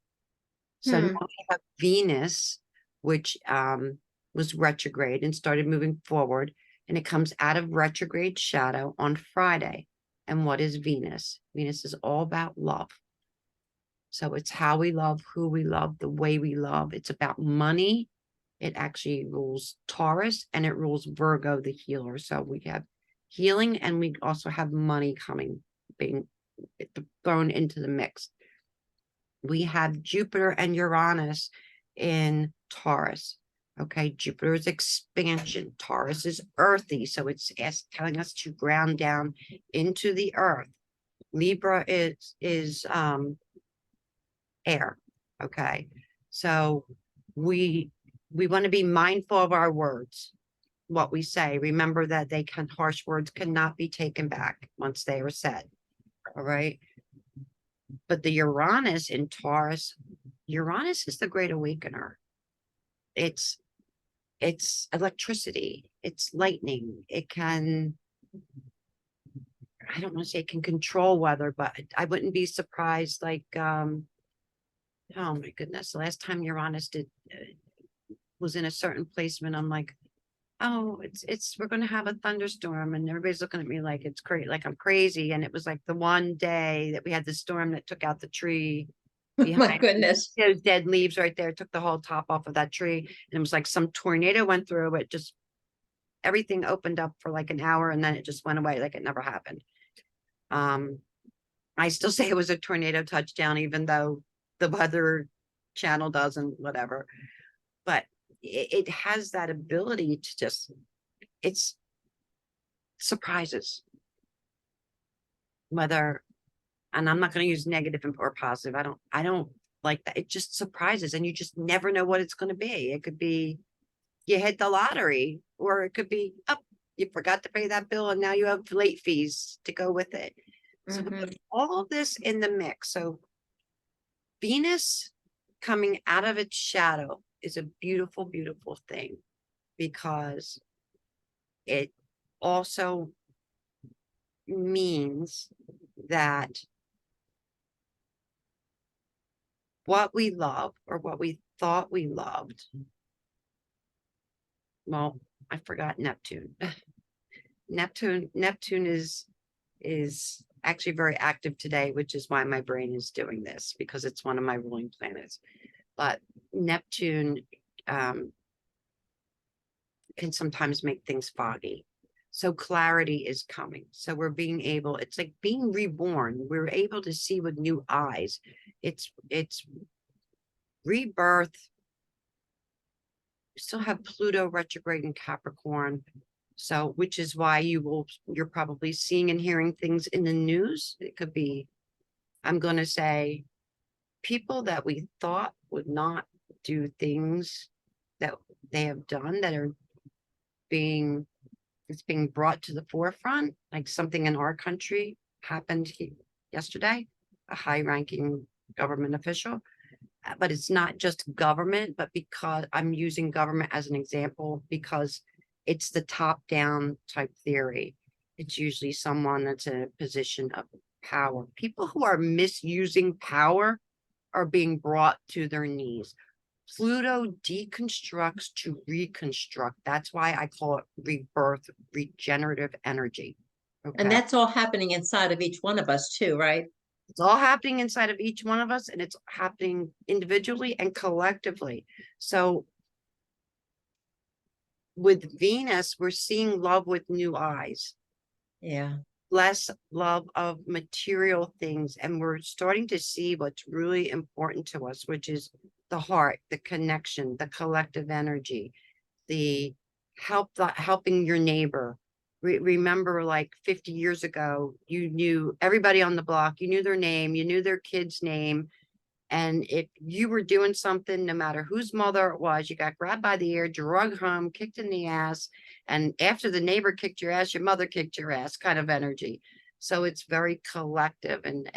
So now we have Venus, which was retrograde and started moving forward, and it comes out of retrograde shadow on Friday. And what is Venus? Venus is all about love. So it's how we love, who we love, the way we love. It's about money. It actually rules Taurus and it rules Virgo, the healer. So we have healing and we also have money being thrown into the mix. We have Jupiter and Uranus in Taurus. Okay, Jupiter is expansion. Taurus is earthy. So it's telling us to ground down into the earth. Libra is air. Okay. So we want to be mindful of our words, what we say. Remember that harsh words cannot be taken back once they are said. All right. But the Uranus in Taurus, Uranus is the great awakener. It's electricity, it's lightning. It can, I don't want to say it can control weather, but I wouldn't be surprised. Like, oh my goodness, the last time Uranus was in a certain placement, I'm like, oh, we're going to have a thunderstorm, and everybody's looking at me like it's crazy, like I'm crazy. And it was like the one day that we had the storm that took out the tree behind. My goodness. Those dead leaves right there took the whole top off of that tree, and it was like some tornado went through it. Just everything opened up for like an hour, and then it just went away like it never happened. I still say it was a tornado touchdown, even though the Weather Channel doesn't, whatever. But it has that ability to just, it's surprises. Whether, and I'm not going to use negative or positive. I don't like that. It just surprises, and you just never know what it's going to be. It could be you hit the lottery, or it could be, oh, you forgot to pay that bill and now you have late fees to go with it. So we put all of this in the mix. So Venus coming out of its shadow is a beautiful, beautiful thing, because it also means that what we love, or what we thought we loved, well, I forgot Neptune. Neptune is actually very active today, which is why my brain is doing this, because it's one of my ruling planets. But Neptune can sometimes make things foggy. So clarity is coming. So we're being able, it's like being reborn. We're able to see with new eyes. It's rebirth. We still have Pluto retrograde in Capricorn. So, which is why you're probably seeing and hearing things in the news. It could be, I'm going to say, people that we thought would not do things that they have done, that are being brought to the forefront. Like something in our country happened yesterday, a high-ranking government official. But it's not just government, but because I'm using government as an example, because it's the top-down type theory. It's usually someone that's in a position of power. People who are misusing power are being brought to their knees. Pluto deconstructs to reconstruct. That's why I call it rebirth, regenerative energy. Okay? And that's all happening inside of each one of us too, right? It's all happening inside of each one of us, and it's happening individually and collectively. So with Venus, we're seeing love with new eyes. Yeah. Less love of material things. And we're starting to see what's really important to us, which is the heart, the connection, the collective energy, the helping your neighbor. Remember, like 50 years ago, you knew everybody on the block, you knew their name, you knew their kid's name. And if you were doing something, no matter whose mother it was, you got grabbed by the ear, drug home, kicked in the ass. And after the neighbor kicked your ass, your mother kicked your ass, kind of energy. So it's very collective, and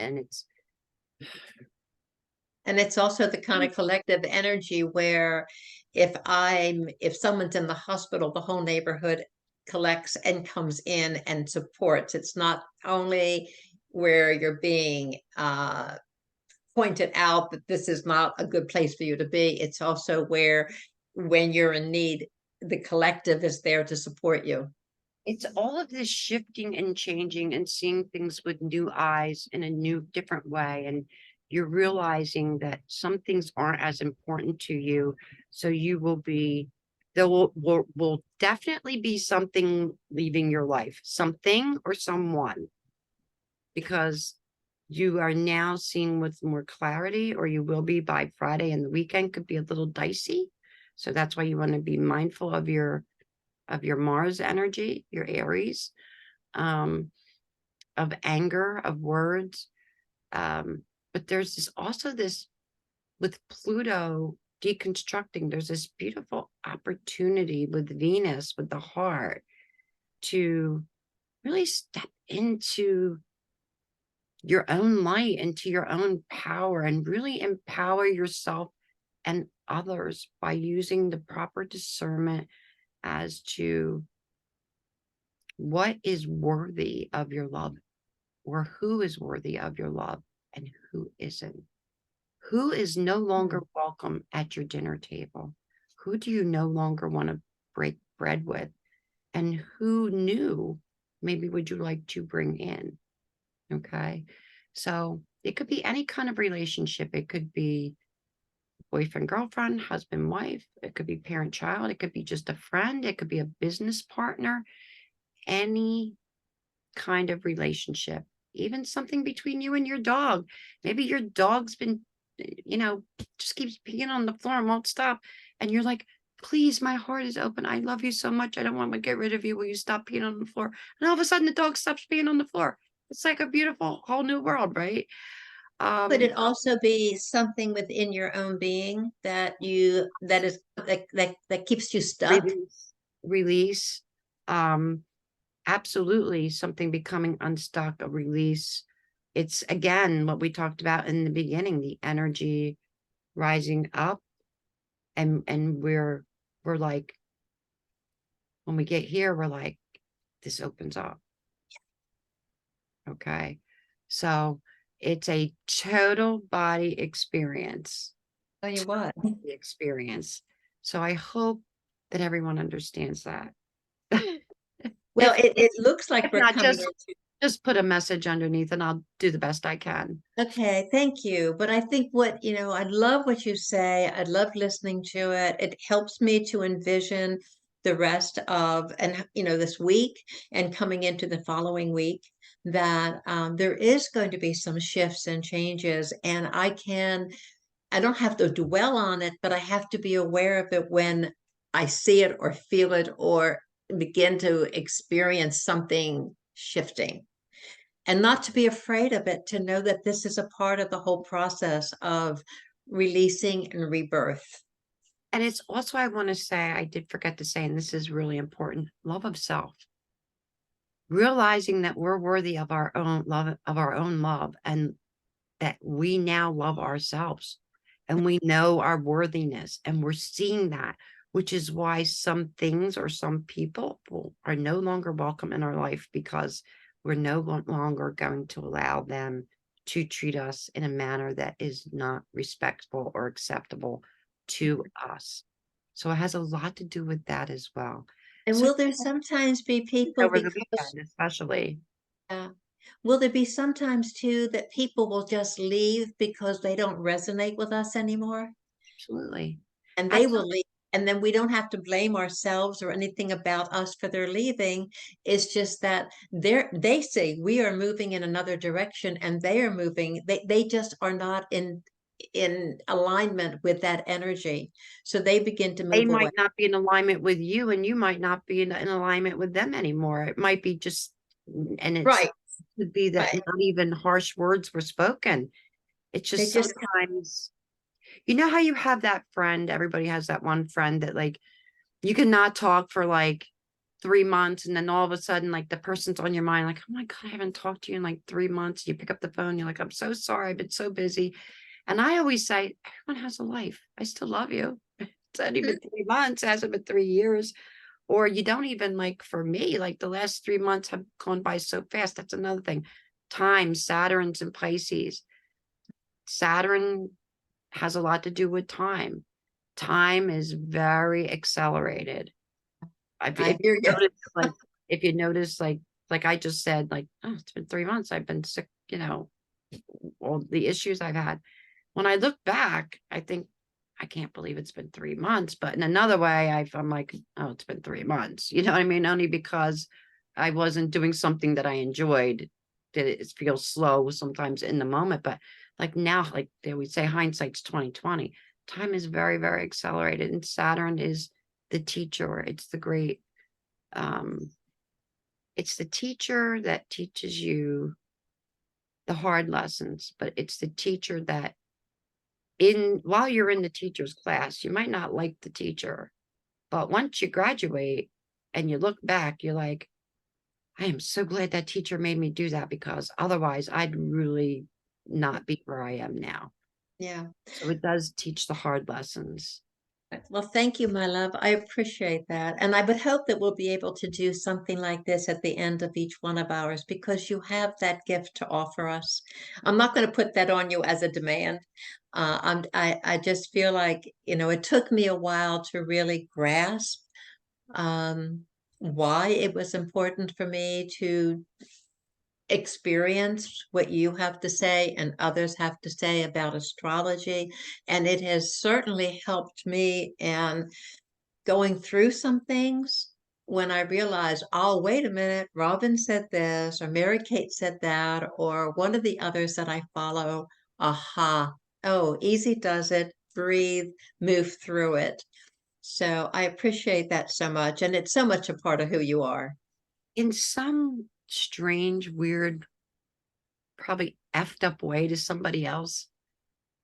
it's also the kind of collective energy where if someone's in the hospital, the whole neighborhood collects and comes in and supports. It's not only where you're being pointed out that this is not a good place for you to be. It's also where, when you're in need, the collective is there to support you. It's all of this shifting and changing and seeing things with new eyes in a new, different way. And you're realizing that some things aren't as important to you. So you will be, there will definitely be something leaving your life, something or someone, because you are now seeing with more clarity, or you will be by Friday, and the weekend could be a little dicey. So that's why you want to be mindful of your Mars energy, your Aries, of anger, of words. But there's also this with Pluto deconstructing, there's this beautiful opportunity with Venus, with the heart, to really step into your own light, into your own power, and really empower yourself and others by using the proper discernment as to what is worthy of your love, or who is worthy of your love and who isn't. Who is no longer welcome at your dinner table? Who do you no longer want to break bread with? And who new maybe would you like to bring in? Okay. So it could be any kind of relationship. It could be boyfriend, girlfriend, husband, wife. It could be parent, child. It could be just a friend. It could be a business partner. Any kind of relationship, even something between you and your dog. Maybe your dog's been, just keeps peeing on the floor and won't stop. And you're like, please, my heart is open. I love you so much. I don't want to get rid of you. Will you stop peeing on the floor? And all of a sudden the dog stops peeing on the floor. It's like a beautiful whole new world, right? Could it also be something within your own being that that keeps you stuck? Release. Absolutely, something becoming unstuck, a release. It's again what we talked about in the beginning, the energy rising up, and we're like, when we get here, we're like, this opens up. Okay. So it's a total body experience. Tell you what. The experience. So I hope that everyone understands that. Well, it looks like we're not coming just put a message underneath, and I'll do the best I can. Okay, thank you. But I think I love what you say. I love listening to it. It helps me to envision the rest of, and this week and coming into the following week, that there is going to be some shifts and changes, and I don't have to dwell on it, but I have to be aware of it when I see it or feel it or begin to experience something shifting. And not to be afraid of it, to know that this is a part of the whole process of releasing and rebirth. And it's also, I want to say, I did forget to say, and this is really important, love of self. Realizing that we're worthy of our own love, and that we now love ourselves, and we know our worthiness, and we're seeing that, which is why some things or some people are no longer welcome in our life, because we're no longer going to allow them to treat us in a manner that is not respectful or acceptable to us. So it has a lot to do with that as well. And So will there sometimes be people over the because weekend, especially. will there be sometimes too that people will just leave because they don't resonate with us anymore? Absolutely. And they will leave. And then we don't have to blame ourselves or anything about us for their leaving. It's just that they say we are moving in another direction, and they are moving. They just are not in alignment with that energy. So they begin to They move away. might not be in alignment with you, and you might not be in alignment with them anymore. It might be just, and Right. could be that Right. not even harsh words were spoken. It's They just just sometimes, you know how you have that friend, everybody has that one friend that like you cannot talk for like 3 months, and then all of a sudden like the person's on your mind, like, oh my God, I haven't talked to you in like 3 months. You pick up the phone, you're like, I'm so sorry, I've been so busy. And I always say, everyone has a life. I still love you. It's not even 3 months, it hasn't been 3 years. Or you don't even, like, for me, like the last 3 months have gone by so fast. That's another thing. Time, Saturn's and Pisces. Saturn has a lot to do with time. Time is very accelerated. I hear you. If you notice, like I just said, like, oh, it's been 3 months. I've been sick, all the issues I've had. When I look back, I think, I can't believe it's been 3 months. But in another way, I'm like, oh, it's been 3 months. You know what I mean? Only because I wasn't doing something that I enjoyed. That it feels slow sometimes in the moment. But like now, like they would say, hindsight's 2020. Time is very, very accelerated. And Saturn is the teacher. It's the great, it's the teacher that teaches you the hard lessons, but it's the teacher that while you're in the teacher's class, you might not like the teacher, but once you graduate and you look back, you're like, I am so glad that teacher made me do that, because otherwise I'd really not be where I am now. Yeah. So it does teach the hard lessons. Well, thank you, my love. I appreciate that. And I would hope that we'll be able to do something like this at the end of each one of ours, because you have that gift to offer us. I'm not going to put that on you as a demand. I just feel like, it took me a while to really grasp why it was important for me to experience what you have to say and others have to say about astrology. And it has certainly helped me in going through some things when I realized, oh, wait a minute, Robbin said this, or Mary Kate said that, or one of the others that I follow. Aha. Oh, easy does it. Breathe, move through it. So I appreciate that so much. And it's so much a part of who you are. In some strange, weird, probably effed up way to somebody else,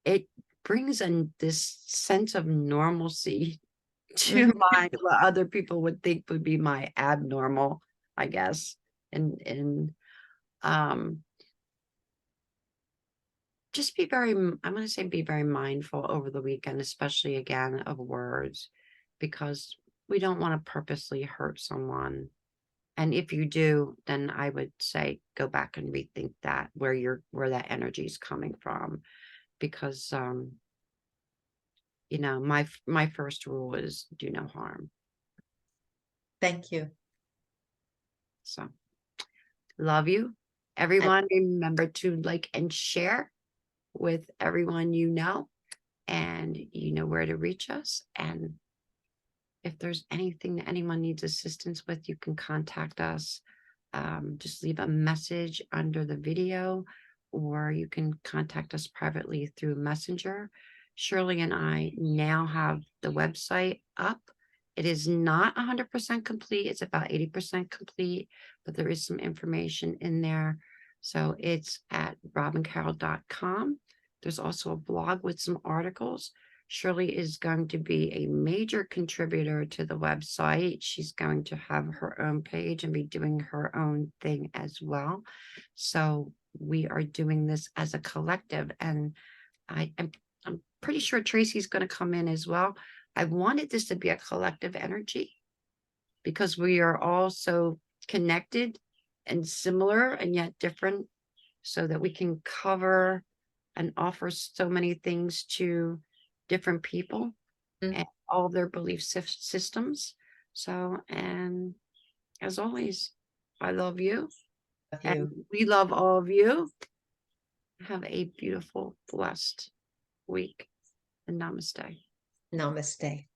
it brings in this sense of normalcy to what other people would think would be my abnormal, I guess. And just I'm going to say be very mindful over the weekend, especially again of words, because we don't want to purposely hurt someone. And if you do, then I would say go back and rethink that, where that energy is coming from, because my first rule is do no harm. Thank you. So love you. Everyone, remember to like and share with everyone you know, and you know where to reach us. And if there's anything that anyone needs assistance with, you can contact us. Just leave a message under the video, or you can contact us privately through Messenger. Shirley and I now have the website up. It is not 100% complete. It's about 80% complete, but there is some information in there. So it's at robbincarroll.com. There's also a blog with some articles. Shirley is going to be a major contributor to the website. She's going to have her own page and be doing her own thing as well. So we are doing this as a collective, and I'm pretty sure Tracy's going to come in as well. I wanted this to be a collective energy because we are all so connected and similar and yet different, so that we can cover and offer so many things to different people and all their belief systems. So, and as always, I love you. And we love all of you. Have a beautiful, blessed week, and namaste. Namaste.